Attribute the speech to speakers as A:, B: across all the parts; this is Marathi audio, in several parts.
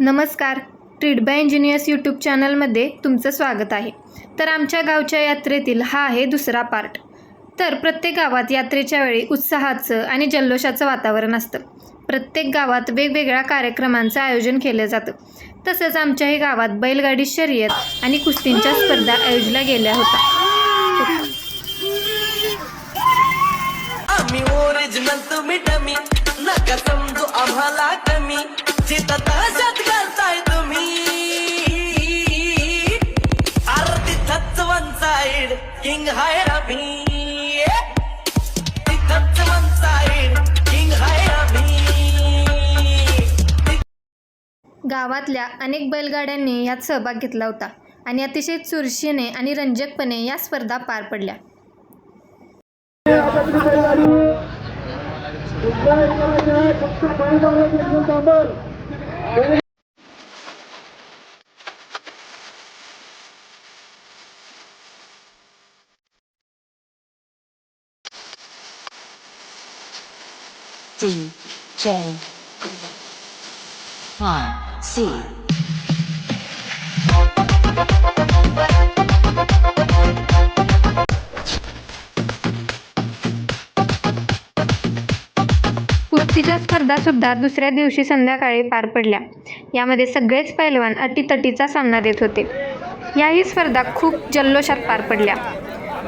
A: नमस्कार. ट्रीडबा इंजिनियर्स यूट्यूब चॅनलमध्ये तुमचं स्वागत आहे. तर आमच्या गावच्या यात्रेतील हा आहे दुसरा पार्ट. तर प्रत्येक गावात यात्रेच्या वेळी उत्साहाचं आणि जल्लोषाचं वातावरण असतं. प्रत्येक गावात वेगवेगळ्या कार्यक्रमांचं आयोजन केलं जातं. तसंच आमच्याही गावात बैलगाडी शर्यत आणि कुस्तींच्या स्पर्धा आयोजल्या गेल्या होत्या.
B: आम्ही ओरिजिनल तुम्ही डमी नका समजू आम्हाला कमी जिथं तशात करताय तुम्ही आरती थच वन साइड किंग हाय रमी तिथंच वन साइड किंग हाय रमी.
A: गावातल्या अनेक बैलगाड्यांनी यात सहभाग घेतला होता आणि अतिशय चुरशीने आणि रंजकपणे या स्पर्धा पार पडल्या.
C: DJ 1C.
A: कुस्तीच्या स्पर्धा सुद्धा दुसऱ्या दिवशी संध्याकाळी पार पडल्या. यामध्ये सगळेच पैलवान अटीतटीचा सामना देत होते. याही स्पर्धा खूप जल्लोषात पार पडल्या.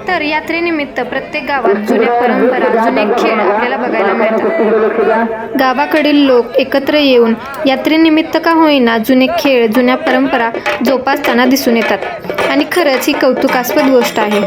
A: तर यात्रेनिमित्त प्रत्येक गावात जुन्या परंपरा, जुने खेळ आपल्याला बघायला मिळतात. गावाकडील लोक एकत्र येऊन यात्रेनिमित्त का होईना जुने खेळ, जुन्या परंपरा जोपासताना दिसून येतात आणि खरंच ही कौतुकास्पद गोष्ट आहे.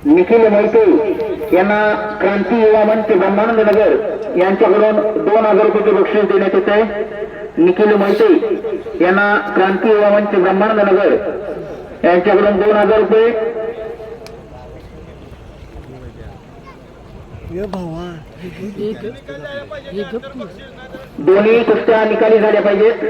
D: निखिल मोहिते यांना क्रांती युवा मंच ब्रह्मानंद नगर यांच्याकडून 2000 रुपये बक्षीस देण्यात येत आहे. निखिल मोहिते यांना क्रांती युवा मंच ब्रह्मानंद नगर यांच्याकडून 2000 रुपये. दोन्ही कुस्त्या निकाली झाल्या पाहिजेत.